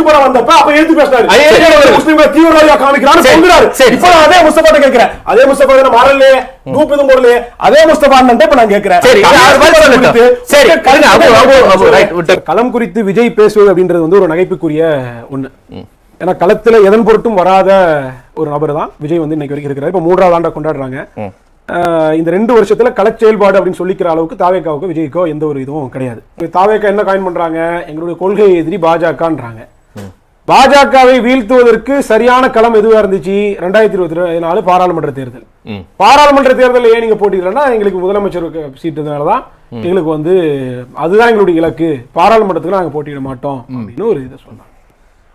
யூடியூபரா வந்தப்ப அப்ப எடுத்து பேசினாரு முஸ்லிம்களை தீவிரவாதியா காமிக்கிறான்னு சொல்றாரு. இப்ப அதே முஸ்தபா கேட்கிறேன், அதே முஸ்தபா மாறலையே, குரூப் எதுவும் போடலையே, அதே முஸ்தபா இப்ப நான் கேட்கிறேன். களம் குறித்து விஜய் பேசுவது அப்படின்றது வந்து ஒரு நகைப்புக்குரிய ஒண்ணு. ஏன்னா களத்துல எதன் பொருட்டும் வராத ஒரு நபர் தான் விஜய் வந்து இன்னைக்கு வரைக்கும் இருக்கிறார். இப்ப 3வது ஆண்டை கொண்டாடுறாங்க. இந்த 2 வருஷத்துல கள செயல்பாடு அப்படின்னு சொல்லிக்கிற அளவுக்கு தாவேக்காவுக்கு விஜய்க்கோ எந்த ஒரு இதுவும் கிடையாது. தாவேக்கா என்ன காயின் பண்றாங்க, எங்களுடைய கொள்கை எதிரி பாஜகன்றாங்க. பாஜகவை வீழ்த்துவதற்கு சரியான களம் எதுவா இருந்துச்சு? 2024 பாராளுமன்ற தேர்தல். பாராளுமன்ற தேர்தல் ஏன் நீங்க போட்டியிடலன்னா, எங்களுக்கு முதலமைச்சர் சீட்டுனாலதான் எங்களுக்கு வந்து அதுதான் எங்களுடைய இலக்கு, பாராளுமன்றத்துக்கு நாங்க போட்டியிட மாட்டோம் அப்படின்னு ஒரு இதை சொன்னாங்க.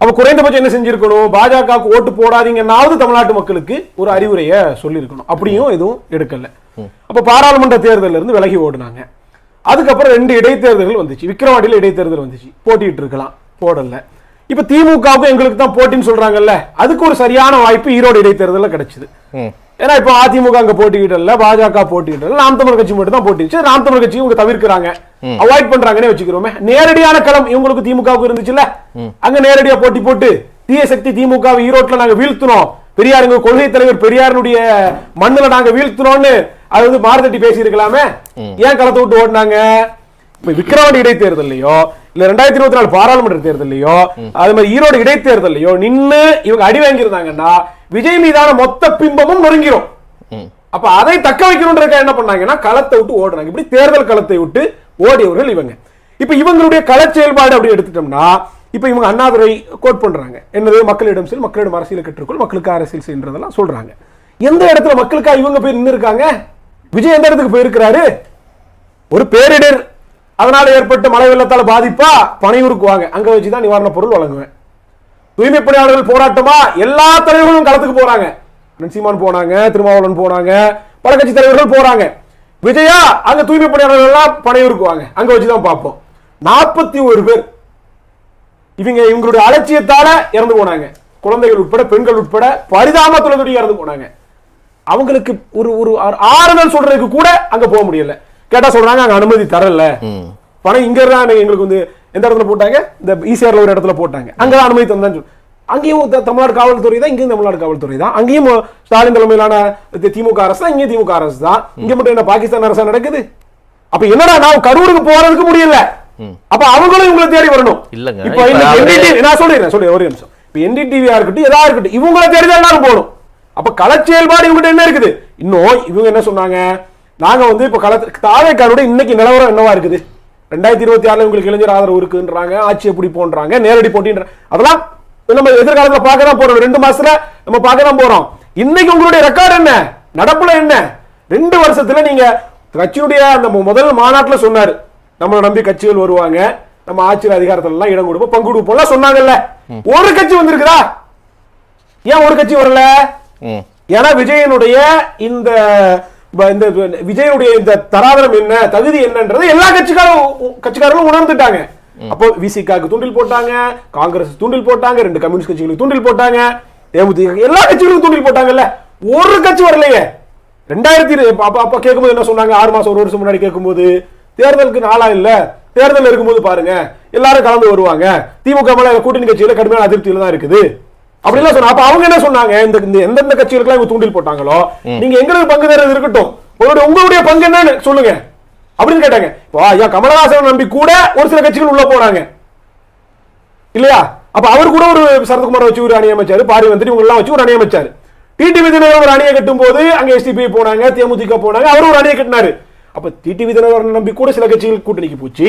அப்ப குறைந்தபட்சம் என்ன செஞ்சிருக்கணும், பாஜகவுக்கு ஓட்டு போடாதீங்கன்னாவது தமிழ்நாட்டு மக்களுக்கு ஒரு அறிவுரையை சொல்லியிருக்கணும். அப்படியும் எதுவும் எடுக்கல. அப்ப பாராளுமன்ற தேர்தலில் இருந்து விலகி ஓடுனாங்க. அதுக்கப்புறம் 2 இடைத்தேர்தல்கள் வந்துச்சு. விக்கிரவாண்டியில இடைத்தேர்தல் வந்துச்சு, போட்டிட்டு இருக்கலாம், போடல. இப்ப திமுகவுக்கு எங்களுக்கு தான் போட்டின்னு சொல்றாங்கல்ல, அதுக்கு ஒரு சரியான வாய்ப்பு ஈரோடு இடைத்தேர்தலில் கிடைச்சது. ஏன்னா இப்ப அதிமுக அங்க போட்டிக்கிட்டல, பாஜக போட்டிக்கிட்டல, நாம் தமிழர் கட்சி மட்டும் தான் போட்டிச்சு. நாம் தமிழர் கட்சி இவங்க தவிர்க்கிறாங்க, அவாய்ட் பண்றாங்கன்னே வச்சுக்கிறோமே. நேரடியான களம் இவங்களுக்கு திமுகவுக்கு இருந்துச்சுல்ல, அங்க நேரடியா போட்டி போட்டு தீய சக்தி திமுக ஈரோட்ல நாங்க வீழ்த்தினோம், பெரியார் எங்க கொள்கை தலைவர் பெரியாருடைய மண்ணுல நாங்க வீழ்த்தினோம்னு அது வந்து மாறுதட்டி பேசி இருக்கலாமே. ஏன் களத்தை விட்டு ஓடினாங்க? இப்ப விக்கிரவாண்டி இடைத்தேர்தலையோ இல்ல 2024 பாராளுமன்ற தேர்தலையோ அது மாதிரி ஈரோடு இடைத்தேர்தலையோ நின்னு இவங்க அடி வாங்கியிருந்தாங்கன்னா விஜய் மீதான மொத்த பிம்பமும் நொறுங்கிரும். அப்ப அதை தக்க வைக்கணும்ன்றதுக்காக என்ன பண்ணாங்கன்னா களத்தை விட்டு ஓடுறாங்க. இப்படி தேர்தல் களத்தை விட்டு ஓடியவர்கள் இவங்க. இப்ப இவங்களுடைய கள செயல்பாடு அப்படி எடுத்துட்டோம்னா, இப்ப இவங்க அண்ணாதுரை கோட் பண்றாங்க, என்னது மக்களிடம் செல், மக்களிடம் அரசியல் கற்றுக்கொள், மக்களுக்கு அரசியல் செய்யறதெல்லாம் சொல்றாங்க. எந்த இடத்துல மக்களுக்கா இவங்க போய் நின்று இருக்காங்க? விஜய் எந்த இடத்துக்கு போயிருக்கிறாரு? ஒரு பேரிடர் அதனால ஏற்பட்ட மழை வெள்ளத்தால பாதிப்பா பனையூருக்கு வாங்க, அங்க வச்சுதான் நிவாரண பொருள் வழங்குவேன். தூய்மை பணியாளர்கள் போராட்டமா எல்லா தலைவர்களும் களத்துக்கு போறாங்க. சீமான் போனாங்க, திருமாவளவன் போனாங்க, பல கட்சி தலைவர்கள் போறாங்க. விஜயா அங்க தூய்மை பணியாளர்கள் எல்லாம் பனையூருக்கு வாங்க, அங்க வச்சுதான் பார்ப்போம். 41 பேர் இவங்களுடைய அலட்சியத்தால இறந்து போனாங்க. குழந்தைகள் உட்பட, பெண்கள் உட்பட பரிதாபத்துடன் இறந்து போனாங்க. அவங்களுக்கு ஒரு ஆறுதல் சொல்றதுக்கு கூட அங்க போக முடியல. கேட்டா சொல்றாங்க அங்க அனுமதி தரல, பணம் இங்க இருந்தா எங்களுக்கு வந்து எந்த இடத்துல போட்டாங்க, இந்த ஈசிஆர்ல ஒரு இடத்துல போட்டாங்க, அங்கதான் அனுமதி தந்தான்னு. அங்கேயும் தமிழ்நாடு காவல்துறை தான், இங்கேயும் தமிழ்நாடு காவல்துறை தான். அங்கேயும் ஸ்டாலின் தலைமையிலான திமுக அரசு தான், இங்கேயும் திமுக அரசு தான். இங்க மட்டும் என்ன பாகிஸ்தான் அரசா நடக்குது? அப்ப என்னடா நான் கரூருக்கு போறதுக்கு முடியல, அப்ப அவங்களும் இவங்களை தேடி வரணும். இப்ப நான் சொல்றேன் ஒரு நிமிஷம். இப்ப என்டிடிவியா இருக்கட்டும், எதா இருக்கட்டும், இவங்களை தேடி தான் எல்லாரும் போகணும். அப்ப கள செயல்பாடு இவங்ககிட்ட என்ன இருக்குது? இன்னும் இவங்க என்ன சொன்னாங்க, நாங்க வந்து இப்ப தாவேக்காரோட இன்னைக்கு நிலவரம் என்னவா இருக்குது, 2026 உங்களுக்கு இளைஞர் ஆதரவு இருக்குன்றாங்க, ஆட்சி எப்படி போன்றாங்க, நேரடி போட்டின்ற அதெல்லாம் நம்ம எதிர்காலத்துல பார்க்க தான் போறோம். 2 மாசத்துல நம்ம பார்க்க தான் போறோம். இன்னைக்கு உங்களுடைய ரெக்கார்டு என்ன, நடப்புல என்ன? 2 வருஷத்துல நீங்க கட்சியுடைய அந்த முதல் மாநாட்டுல சொன்னாரு, நம்மளை நம்பி கட்சிகள் வருவாங்க, நம்ம ஆட்சியில் அதிகாரத்துல எல்லாம் இடம் கொடுப்போம், பங்கு கொடுப்போம் சொன்னாங்கல்ல. ஒரு கட்சி வந்திருக்குதா? ஏன் ஒரு கட்சி வரல? ஏன்னா விஜயனுடைய இந்த விஜயுடைய இந்த தராதரம் என்ன, தகுதி என்னன்றது எல்லா கட்சிக்காரர்களும் உணர்ந்துட்டாங்க. அப்போ விசிகாக்கு தூண்டில் போட்டாங்க, காங்கிரஸ் தூண்டில் போட்டாங்க, 2 கம்யூனிஸ்ட் கட்சிகளுக்கு தூண்டில் போட்டாங்க, தேமுதிக எல்லா கட்சிகளுக்கும் தூண்டில் போட்டாங்கல்ல. ஒரு கட்சி வரலையே. 2000 கேட்கும்போது என்ன சொன்னாங்க, 6 மாசம் 1 வருஷம் முன்னாடி கேட்கும்போது, தேர்தலுக்கு நாளா இல்ல, தேர்தல் இருக்கும்போது பாருங்க எல்லாரும் கலந்து வருவாங்க, திமுக மேல கூட்டணி கட்சியில கடுமையான அதிருப்தியில தான் இருக்குது அப்படிலாம் சொன்னா. அப்ப அவங்க என்ன சொன்னாங்க, எந்தெந்த கட்சிகளுக்கு இவங்க தூண்டில் போட்டாங்களோ நீங்க எங்களுக்கு பங்கு தரது இருக்கட்டும், உங்களுடைய பங்கு என்னன்னு சொல்லுங்க அப்படின்னு கேட்டாங்க. ஐயா கமலஹாசன் நம்பி கூட ஒரு சில கட்சிகள் உள்ள போறாங்க இல்லையா? அப்ப அவர் கூட ஒரு சரத்குமார் வச்சு ஒரு அணி அமைச்சாரு, பாரி வந்துட்டு இவங்க எல்லாம் வச்சு ஒரு அணி அமைச்சாரு. டிடிவி தினகரன் ஒரு அணியை கட்டும் போது அங்க எஸ்டிபி போனாங்க, தேமுதிக போனாங்க, அவரும் ஒரு அணியை கட்டினாரு. அப்ப டிடிவி தினகரன் நம்பி கூட சில கட்சிகள் கூட்டணிக்கு போச்சு,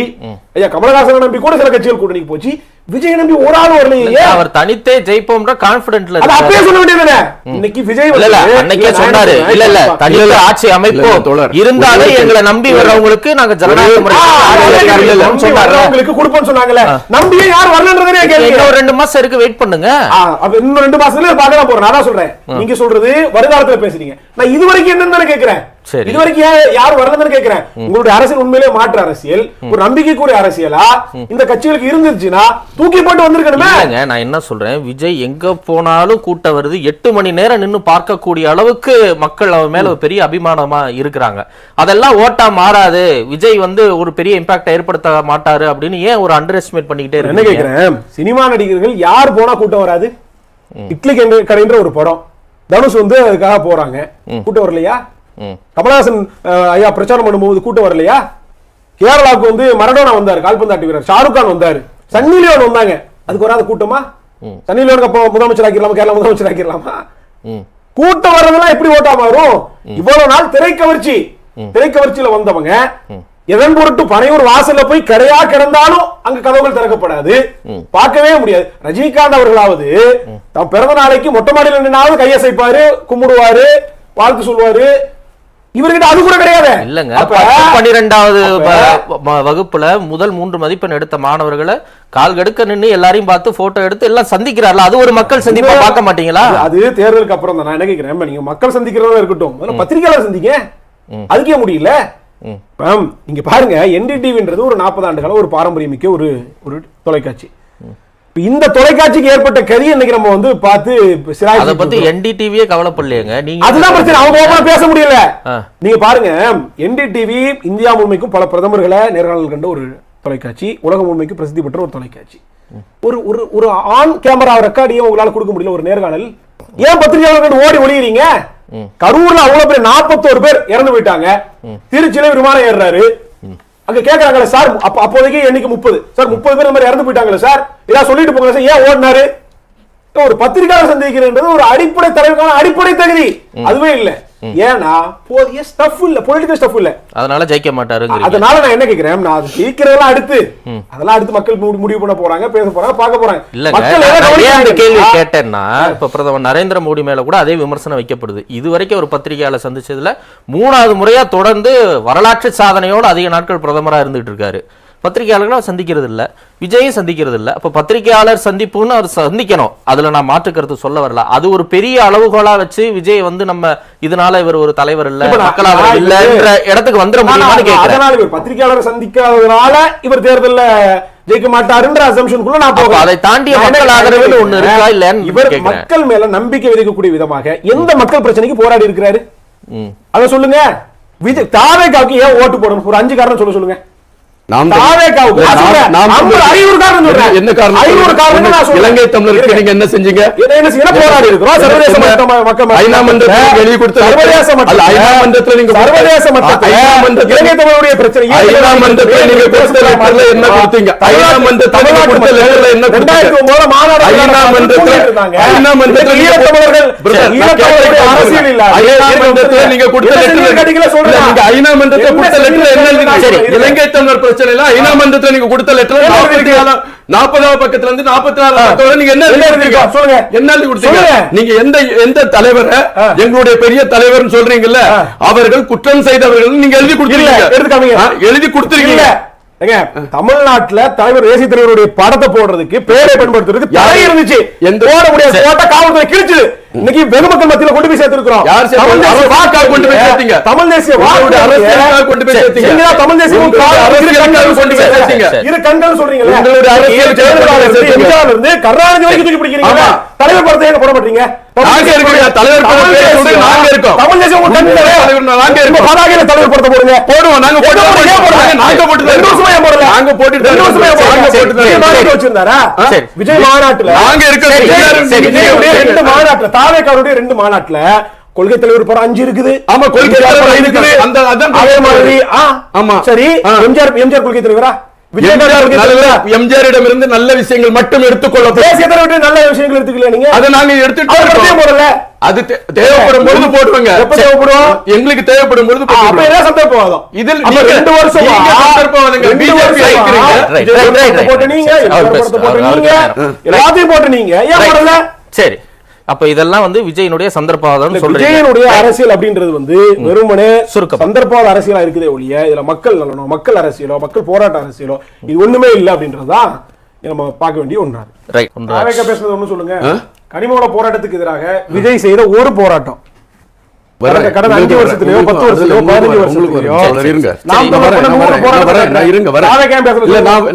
ஐயா கமலஹாசன் நம்பி கூட சில கட்சிகள் கூட்டணிக்கு போச்சு, விஜய் நம்பி ஒரு ஆள் வரலையே. அவர் தனித்தே ஜெயிப்போம்ன்ற கான்ஃபிடன்ட்ல அது அப்படியே சொல்ல வேண்டியதுதானே. இன்னைக்கு விஜய் இல்ல அன்னைக்கே சொன்னாரு, இல்ல இல்ல தனியார் ஆட்சி அமைப்போம் இருந்தாலே எங்களை நம்பி வரவங்களுக்கு நாங்க ஜனநாயக முறையில சொன்னாரு, உங்களுக்கு கொடுப்போம் சொன்னாங்கல, நம்பியே யார் வரலன்றதே கேளுங்க. இன்னும் 2 மாசம் இருக்கு, வெயிட் பண்ணுங்க. அப்ப இன்னும் 2 மாசத்துல பார்க்க போறேன். நான் தான் சொல்றேன், நீங்க சொல்றது வருங்காலத்துல பேசுறீங்க, நான் இதுவரைக்கும் என்னன்னு கேக்குறேன், இதுவரைக்கும் யார் வரலன்னு கேக்குறேன். உங்களுடைய அரசியல் உண்மையிலே மாற்று அரசியல், ஒரு நம்பிக்கைக்குரிய அரசியலா இந்த கட்சிகளுக்கு இருந்துச்சுன்னா தூக்கி போட்டு வந்திருக்கணுமே. நான் என்ன சொல்றேன், விஜய் எங்க போனாலும் கூட்டம் வருது, 8 மணி நேரம் நின்னு பார்க்கக்கூடிய அளவுக்கு மக்கள் அவர் மேல பெரிய அபிமானமா இருக்கிறாங்க. அதெல்லாம் ஓட்டா மாறாது, விஜய் வந்து ஒரு பெரிய இம்பாக்ட் ஏற்படுத்த மாட்டாரு அப்படின்னு ஏன் ஒரு அண்டர் எஸ்டிமேட் பண்ணிக்கிட்டே இருக்கு? என்ன கேக்குறேன், சினிமா நடிகர்கள் யார் போனா கூட்டம் வராது? இட்லி கடைன்ற ஒரு படம், தனுஷ் வந்து அதுக்காக போறாங்க, கூட்டம் வரலையா? கமலஹாசன் ஐயா பிரச்சாரம் பண்ணும்போது கூட்டம் வரலையா? கேரளாவுக்கு வந்து மரடோனா வந்தாரு, கால்பந்தாட்ட வீரர். ஷாருக் கான் வந்தாரு, சன்னி லியோன் வந்தாங்க, அதுக்கு வராத கூட்டமா? சன்னி லியோனுக்கு அப்போ முதலமைச்சர் ஆக்கிடலாமா? கேரளா முதலமைச்சர் ஆக்கிடலாமா? கூட்டம் வர்றதெல்லாம் எப்படி ஓட்டா மாறும்? இவ்வளவு நாள் திரைக்கவர்ச்சியில வந்தவங்க எதன் பொருட்டு பனையூர் வாசல்ல போய் கரையா கிடந்தாலும் அங்க கதவுகள் திறக்கப்படாது, பார்க்கவே முடியாது. ரஜினிகாந்த் அவர்களாவது தம் பிறந்த நாளைக்கு மொட்டை மாடியில் நின்னாவது கையசைப்பாரு, கும்பிடுவாரு, வாழ்த்து சொல்லுவாரு. இவர்கிட்ட அது கூட கிடையாது. இல்லங்க, 12வது வகுப்புல முதல் 3 மதிப்பெண் எடுத்த மாணவர்களை கால் கடுக்க நின்று எல்லாரையும் பார்த்து போட்டோ எடுத்து எல்லாம் சந்திக்கிறார்ல, அது ஒரு மக்கள் சந்திப்பா பார்க்க மாட்டீங்களா? அது தேர்தலுக்கு அப்புறம் தான். நான் என்ன கேட்கிறேன், நீங்க மக்கள் சந்திக்கிறதா இருக்கட்டும், பத்திரிகையாளர் சந்திக்க அதுக்கே முடியல. நீங்க பாருங்க, என்டிடிவின்றது ஒரு 40 ஆண்டுகால ஒரு பாரம்பரியமிக்க ஒரு தொலைக்காட்சி. இந்த தொலைக்காட்சிக்கு ஏற்பட்ட கதி இன்னைக்கு நம்ம வந்து பார்த்து அத பத்தி என்டிடிவியே கவலைப்படலையேங்க. நீங்க அதுதான் பிரச்சனை, அவங்க ஓபனா பேச முடியல. நீங்க பாருங்க, என்டிடிவி இந்தியா முழுமைக்கும் பல பிரதமர்களை நேர்காணல் கண்ட ஒரு தொலைக்காட்சி, உலகம் முழுமைக்கும் பிரசித்தி பெற்ற ஒரு தொலைக்காட்சி. ஒரு ஆன் கேமரா ரெக்கார்டியும் உங்களால கொடுக்க முடியல ஒரு நேர்காணல். ஏன் பத்திரிகையாளர்கள் ஓடி ஒளியறீங்க? கரூர்ல அவ்வளவு பேர் 41 பேர் இறந்து போயிட்டாங்க. திருச்சியில விமானம் ஏறாரு, அங்க கேக்குறாங்களே சார், அப்போதைக்கு எண்ணிக்கை 30 சார், 30 பேர் இந்த மாதிரி இறந்து போயிட்டாங்களே சார், இதா சொல்லிட்டு போங்க சார், ஏன் ஓடினாரு? ஒரு பத்திரிகையாளர் சந்திக்கிறது ஒரு அடிப்படை தலைவருக்கான அடிப்படை தகுதி அதுவே இல்ல. ஏன்னா போதிய ஸ்டஃப் இல்ல, பொலிட்டிக்கல் ஸ்டஃப் இல்ல, அதனால ஜெயிக்க மாட்டாரு. அதனால நான் என்ன கேக்குறேன், நான் ஜெயிக்கிறதெல்லாம் அடுத்து, அதெல்லாம் அடுத்து மக்கள் முடிவு பண்ண போறாங்க, பேச போறாங்க, பார்க்க போறாங்க. இல்ல கேள்வி கேட்டேன்னா, இப்ப பிரதமர் நரேந்திர மோடி மேல கூட அதே விமர்சனம் வைக்கப்படுது. இதுவரைக்கும் ஒரு பத்திரிகையாளர் சந்திச்சதுல 3வது முறையா தொடர்ந்து வரலாற்று சாதனையோடு அதிக நாட்கள் பிரதமரா இருந்துட்டு இருக்காரு. பத்திரிகையாளர்கள் சந்திக்கிறது இல்ல, விஜயும் சந்திக்கிறது இல்ல. அப்ப பத்திரிகையாளர் சந்திப்புன்னு அவர் சந்திக்கணும், அதுல நான் மாற்று கருத்து சொல்ல வரல. அது ஒரு பெரிய அளவுகோலா வச்சு விஜய் வந்து நம்ம இதனால இவர் ஒரு தலைவர் இல்ல, மக்களாக இல்லன்ற இடத்துக்கு வந்துட முடியுமான்னு கேக்குறேன். அதனால இவர் பத்திரிகையாளர் சந்திக்காததுனால இவர் தேர்தல்ல ஜெயிக்க மாட்டாருன்ற அசம்ஷனுக்குள்ள நான் போறேன். அதை தாண்டிய மக்கள் ஆதரவு ஒண்ணு இருக்கா இல்லன்னு இவர் மக்கள் மேல நம்பிக்கை விதைக்கக்கூடிய விதமாக எந்த மக்கள் பிரச்சனைக்கு போராடி இருக்கிறாரு அத சொல்லுங்க. விஜய் தாவேகாவுக்கு ஏன் ஓட்டு போடணும்? ஒரு 5 காரணம் சொல்லுங்க. இலங்கை தமிழருக்கு நீங்க என்ன செஞ்சீங்க? போராடி இருக்கிறோம். சர்வதேச மட்டத்தில் ஐநா மன்றத்தில் நீங்க சர்வதேச மட்டத்தில் இலங்கை தமிழுடைய பிரச்சனை ஐநா மன்றத்தில் நீங்க கொடுத்த லெட்டர்ல என்ன கொடுத்தீங்க? ஐநா மன்றத்தில் கொடுத்த லெட்டர்ல என்ன கொடுத்தீங்க? 2009 மாநாடு ஐநா மன்றத்தில் ஈழத்தமிழருடைய அரசியல் இல்ல. ஐநா மன்றத்தில் நீங்க கொடுத்த லெட்டர்ல சொல்றீங்க, நீங்க ஐநா மன்றத்தில் கொடுத்த லெட்டர்ல என்ன எழுதினீங்க? இலங்கை தமிழர் பிரச்சனை ஐநா மன்றத்தில் நீங்க கொடுத்த லெட்டர் 40வது பக்கத்துல இருந்து 44 பக்கத்துல நீங்க என்ன எழுதிருக்கீங்க? சொல்லுங்க, என்ன எழுதி கொடுத்தீங்க? நீங்க எந்த தலைவரை எங்களுடைய பெரிய தலைவர்னு சொல்றீங்கல்ல, அவர்கள் குற்றம் செய்தவர்கள் நீங்க எழுதி கொடுத்தீங்க, எழுதி கொடுத்திருக்கீங்க. தமிழ்நாட்டுல தலைவர் தேசிய தலைவருடைய படத்தை போடுறதுக்கு பேரை பயன்படுத்துறதுக்கு தடை இருந்துச்சு. போட முடியாது, போட்ட காவல்துறை கிழிச்சு. இன்னைக்கு வெகு மக்கள் மத்தியில கொண்டு போய் சேர்த்திருக்கிறோம். கொண்டு போய் சேர்த்தீங்க, தமிழ் தேசிய அரசியல் கொண்டு போய் சேர்த்தீங்க. தமிழ் தேசிய இரு கண்கள் சொல்றீங்க. இருந்து கருணாநிதி வரைக்கும் தூக்கி பிடிக்கிறீங்க, தலைவர் படத்தை ஏன் போட மாட்டீங்க? தலைவர் தமிழ் தேசியம் தலைவர் படத்தை போடுங்க. போடுவோம், நாங்க வச்சிருந்தாரா விஜய் மாநாட்டுல? மாநாட்டுல தாவேகாவுடைய 2 மாநாட்டுல கொள்கை தலைவர் படம் 5 இருக்குது. ஆமா, கொள்கை தலைவர் இருக்குது. அதே மாதிரி ஆமா சரி, எம்ஜிஆர் கொள்கை தலைவரா? எம்ஜிஆரிடம் இருந்து நல்ல விஷயங்கள் மட்டும் எடுத்துக்கொள்ள, தேசிய தலைவர் நல்ல விஷயங்கள் எடுத்துக்கல. நீங்க அதை நாங்க எடுத்துட்டு போடல. அது தேவைப்படும் பொழுது போடுவாங்க. எப்ப தேவைப்படும்? எங்களுக்கு தேவைப்படும் பொழுது அப்ப என்ன சந்தர்ப்பவாதம்? இதில் 2 வருஷம் சந்தர்ப்பவாதங்க. பிஜேபி ஐக்கிறீங்க, போட்டு நீங்க எல்லாத்தையும் போட்டு நீங்க ஏன் போடல? சரி, அப்ப இதெல்லாம் வந்து விஜயனுடைய சந்தர்ப்பவாதம் சொல்றீங்க. விஜயனுடைய அரசியல் அப்படின்றது வந்து வெறுமனே சந்தர்ப்பவாத அரசியலா இருக்குதே ஒழிய இதுல மக்கள் நலனோ, மக்கள் அரசியலோ, மக்கள் போராட்ட அரசியலோ இது ஒண்ணுமே இல்ல அப்படின்றதுதான் நம்ம பார்க்க வேண்டிய ஒன்றாது. ரைட், பேசுறது ஒண்ணு சொல்லுங்க. கனிமவள போராட்டத்துக்கு எதிராக விஜய் செய்த ஒரு போராட்டம் கடந்த 5 வருஷத்துலயோ 10 வருஷத்துலயோ 15 வருஷத்துலயோ இருங்க நாம்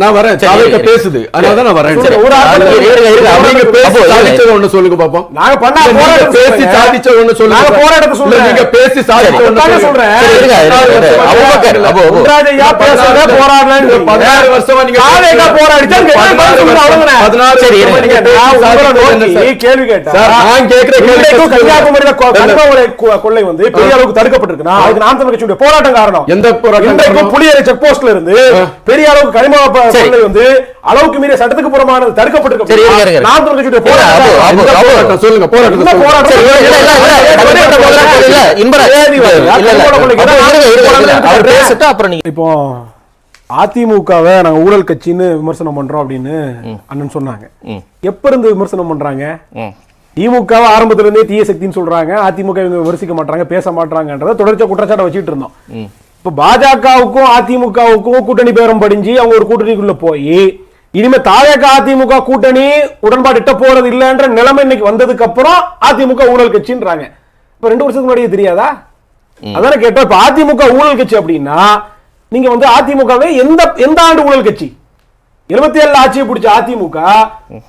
நான் வரேன் தாவேக்கா பேசுது அதனால நான் வரேன் நீங்க பேசி சாதிச்ச ஒண்ணு சொல்லுங்க பாப்போம் நாங்க பண்ணா போராட்டம் பேசி சாதிச்ச ஒண்ணு சொல்லுங்க நாங்க போராட்டத்தை சொல்றேன் நீங்க பேசி சாதிச்ச ஒண்ணு சொல்றேன் அபூபக்கர் பேசுறத போராடலன்னு 16 வருஷமா நீங்க தாவேக்கா போராடிச்சா கேள்வி கேட்டா நான் கேக்குற கேள்விக்கு கன்னியாகுமரியில கொள்ளை வந்து பெரிய அளவுக்கு தடுக்கப்பட்டிருக்குன்னா அதுக்கு நாம் தமிழர் கட்சியுடைய போராட்டம் காரணம். எந்த போராட்டம்? இன்றைக்கும் புலியரை செக் போஸ்ட்ல இருந்து பெரிய அளவுக்கு கனிம கொள்ளை வந்து அளவுக்கு மீறிய சட்டத்துக்கு புறமானது தடுக்கப்பட்டிருக்கு. நாம் தமிழர் கட்சியுடைய போராட்டம் சொல்லுங்க. இப்போ அதிமுகவை நாங்க ஊழல் கட்சின்னு விமர்சனம் பண்றோம் அப்படின்னு அண்ணன் சொன்னாங்க. எப்ப இருந்து விமர்சனம் பண்றாங்க? திமுக ஆரம்பத்துல இருந்தே தீய சக்தின்னு சொல்றாங்க. அதிமுக இவங்க விமர்சிக்க மாட்டாங்க, பேச மாட்டாங்கன்றத தொடர்ச்சியா குற்றச்சாட்டை வச்சுட்டு இருந்தோம். இப்ப பாஜகவுக்கும் அதிமுகவுக்கும் கூட்டணி பேரம் படிஞ்சு அவங்க ஒரு கூட்டணிக்குள்ள போய் இனிமே தாவேக அதிமுக கூட்டணி உடன்பாடு இட்ட போறது இல்லைன்ற நிலைமை இன்னைக்கு வந்ததுக்கு அப்புறம் அதிமுக ஊழல் கட்சின்றாங்க. இப்ப 2 வருஷத்துக்கு முன்னாடியே தெரியாதா? அதான கேட்டோம். இப்ப அதிமுக ஊழல் கட்சி அப்படின்னா நீங்க வந்து அதிமுகவே எந்த ஆண்டு ஊழல் கட்சி? 77 ஆட்சியை பிடிச்ச அதிமுக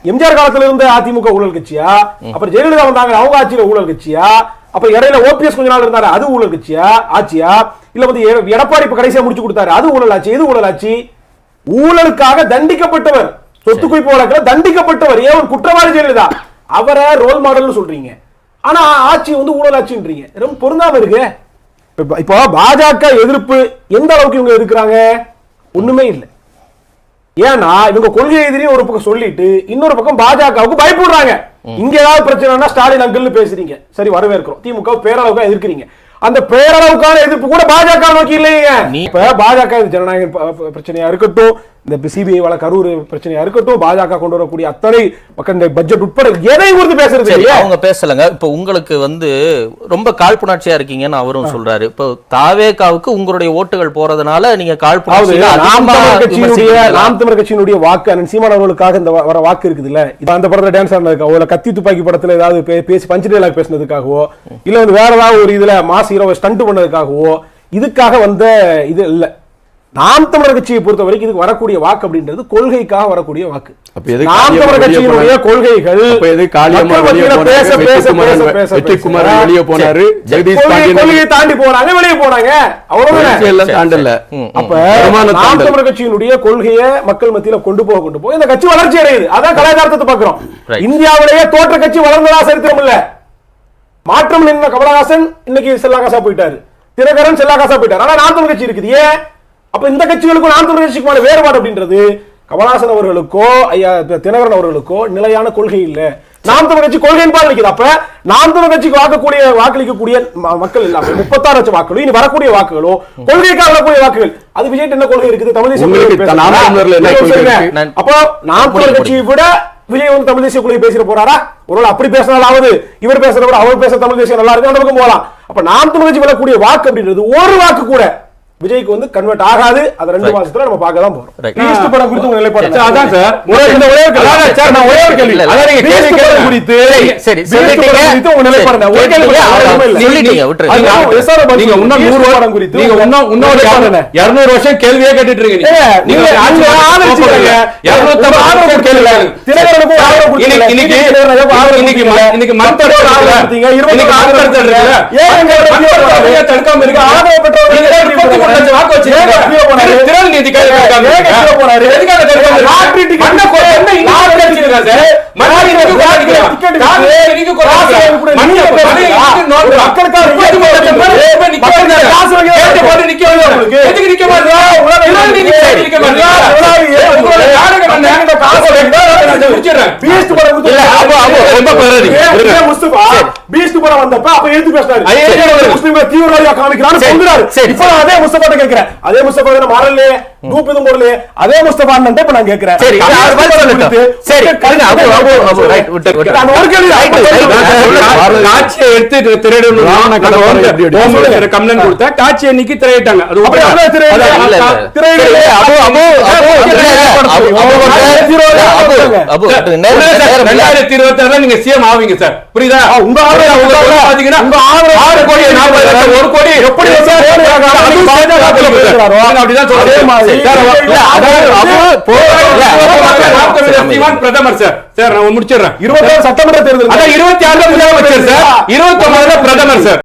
எம்ஜிஆர் காலத்துல இருந்த அதிமுக ஊழல் கட்சியா? அப்புறம் ஜெயலலிதா வந்தாங்க அவங்க ஆட்சியில ஊழல் கட்சியா? அப்ப இடையில ஓபிஎஸ் கொஞ்ச நாள் இருந்தாரு அது ஊழல் கட்சியா ஆட்சியா? இல்ல வந்து எடப்பாடி இப்ப கடைசியா முடிச்சு கொடுத்தாரு அது ஊழல் ஆட்சி? எது ஊழல் ஆட்சி? ஊழலுக்காக தண்டிக்கப்பட்டவர், சொத்து குவிப்பு வழக்குல தண்டிக்கப்பட்டவர், ஏன் ஒரு குற்றவாளி ஜெயலலிதா, அவரை ரோல் மாடல்னு சொல்றீங்க. ஆனா ஆட்சி வந்து ஊழல் ஆட்சின்றீங்க. ரொம்ப பொருந்தாம இருக்கு. இப்போ பாஜக எதிர்ப்பு எந்த அளவுக்கு இவங்க எதிர்க்கிறாங்க? ஒண்ணுமே இல்லை. ஏன்னா இவங்க கொள்கை எதிரி ஒரு பக்கம் சொல்லிட்டு இன்னொரு பக்கம் பாஜகவுக்கு பயப்படுறாங்க. இங்க ஏதாவது பிரச்சனைனா ஸ்டாலின் அங்கிள் பேசுறீங்க, சரி வரவேற்கிறோம். திமுக பேரளவுக்கு எதிர்க்கிறீங்க. அந்த பேரளவுக்கான எதிர்ப்பு கூட பாஜக நோக்கி இல்லைங்க. இப்ப பாஜக ஜனநாயக பிரச்சனையா இருக்கட்டும், இந்த சிபிஐ வழக்கு கரூர் பிரச்சனையா இருக்கட்டும், பாஜக கொண்டு வரக்கூடிய அத்தனை மக்கள் பட்ஜெட் உட்பட எதை குறித்து பேசுறது அவங்க பேசலங்க. இப்ப உங்களுக்கு வந்து ரொம்ப காழ்ப்புணர்ச்சியா இருக்கீங்கன்னு அவரும் சொல்றாரு. இப்போ தாவேகாவுக்கு உங்களுடைய ஓட்டுகள் போறதுனால நீங்க நாம் தமிழர் கட்சியினுடைய வாக்கு அண்ணன் சீமான் அவர்களுக்காக இந்த வர வாக்கு இருக்குது இல்ல, அந்த படத்துல டான்ஸ் ஆனதுக்காகவோ இல்ல கத்தி துப்பாக்கி படத்துல ஏதாவது பேசி பஞ்சு டைலாக் பேசினதுக்காகவோ இல்ல வந்து வேற ஏதாவது ஒரு இதுல மாஸ் ஹீரோவை ஸ்டண்ட் பண்ணதுக்காகவோ இதுக்காக வந்த இது இல்ல. நாம் தமிழர் கட்சியை பொறுத்த வரைக்கும் இதுக்கு வரக்கூடிய வாக்கு அப்படின்றது கொள்கைக்காக வரக்கூடிய வாக்கு. நாம் தமிழர் கட்சியினுடைய கொள்கைகள் கொள்கையை தாண்டி போனாங்க, வெளியே போனாங்க, அவ்வளவுதான். அப்ப நாம் தமிழர் கட்சியினுடைய கொள்கையை மக்கள் மத்தியில கொண்டு போய் இந்த கட்சி வளர்ச்சி அடையுது. அதான் கலாச்சாரத்தை பாக்குறோம். இந்தியாவிலேயே தோற்ற கட்சி வளர்ந்ததா சரித்திரம் இல்ல. மாற்றம் நின்ன கமலஹாசன் இன்னைக்கு செல்லாகாசா போயிட்டாரு, தினகரன் செல்லாகாசா போயிட்டாரு. ஆனா நாம் தமிழர் கட்சி இருக்குது. ஏன்? அப்ப இந்த கட்சிகளுக்கும் நாம் தமிழர் கட்சிக்குமான வேறுபாடு அப்படின்றது கமலஹாசன் அவர்களுக்கோ ஐயா தினகரன் அவர்களுக்கோ நிலையான கொள்கை இல்ல. நாம் தமிழர் கட்சி கொள்கையின் பால் நிற்குது. அப்ப நாம் தமிழர் கட்சிக்கு வாக்களிக்கக்கூடிய மக்கள் இல்லாம 36 லட்சம் வாக்குகளும் இனி வரக்கூடிய வாக்குகளோ கொள்கைக்காக வரக்கூடிய வாக்குகள். அது விஜய் என்ன கொள்கை இருக்குது? தமிழ் தேசிய அப்போ நாம் தமிழர் கட்சியை விட விஜய் வந்து தமிழ் தேசிய கொள்கை பேசிட போறாரா? ஒருவேளை அப்படி பேசினாலாவது இவர் பேசுறத விட அவர் பேச தமிழ் தேசியம் நல்லா இருக்கு, அந்த பக்கம் போகலாம். அப்ப நாம் தமிழ் கட்சி வரக்கூடிய வாக்கு அப்படின்றது ஒரு வாக்கு கூட விஜய்க்கு வந்து கன்வெர்ட் ஆகாது. அது 2 மாசத்துல நம்ம பார்க்க தான் போறோம். பீஸ்ட் படம் குறித்து உங்க நிலைப்பாடு அதான் சார். இந்த ஒரே சார் நான் ஒரே ஒரு கேள்வி அதான் நீங்க கேள்வி குறித்து சரி சொல்லிட்டீங்க. உங்க நிலைப்பாடு ஒரே கேள்வி சொல்லிட்டீங்க விட்டுருங்க. எஸ்ஆர் நீங்க இன்னும் 100 படம் குறித்து நீங்க இன்னொரு 200 வருஷம் கேள்வியே கேட்டுட்டு இருக்கீங்க. நீங்க அங்க ஆதரிச்சீங்க 200 ஆதரவு கேள்வி தினகரனுக்கு ஆதரவு கொடுத்தீங்க. இன்னைக்கு மத்தோட ஆதரவு கொடுத்தீங்க. 20 ஆதரவு தரல. ஏன் இங்க தடுக்காம இருக்கு? ஆதரவு பெற்றவங்க வாக்கு வச்சு திரள் நீதி கேட்காங்க. எதுக்காக தடுக்காம மாற்றிட்டு என்ன என்ன இன்னொரு வச்சிருக்காங்க சார்? மணி டிக்கெட் நீங்க மக்களுக்காக 30 லட்சம் பேர் நிக்கிறாங்க. காசு வாங்கி கேட்டு போட்டு நிக்கவே உங்களுக்கு எதுக்கு நிக்க மாட்டீங்க? திரள் நீதி நிக்க மாட்டீங்க. உங்களோட நாடகம் என்ன? காசு வாங்கி முடிச்சிடுறேன். பீஸ்ட் படம் கொடுத்து இல்ல அப்போ ரொம்ப பரவாயில்லை. முஸ்தபா பீஸ்ட் படம் வந்தப்ப அப்ப எழுதி பேசினாரு. முஸ்லிம்கள் தீவிரவாதியா காமிக்கிறான்னு சொல்றாரு. இப்போ அதே முஸ்தபா கேக்குறேன். அதே முஸ்தபா மாறல குரூப் எதுவும் போடலையே. அதே முஸ்தபா அண்ணன் இப்ப நான் கேட்கிறேன். சரி, இது அவர் பதில் சொல்லட்டும். சரி, ரைட், விட்டு. நான் ஒரு கேள்வி காட்சியை எடுத்து திரையிடணும் கம்ப்ளைண்ட் கொடுத்தா காட்சி அன்னைக்கு திரையிட்டாங்க. அது அப்படி அவ்வளவு அபு 2026 நீங்க சிஎம் ஆவீங்க சார். புரியுதா? உங்க பாத்தீங்கன்னா 6 கோடி 40 லட்சம் 1 கோடி எப்படி அப்படிதான் சொல்றேன். பிரதமர் சார். சார் நான் முடிச்சிடுறேன். 26 சட்டமன்ற தேர்தல் 26 முதலமைச்சர் சார், 29 பிரதமர் சார்.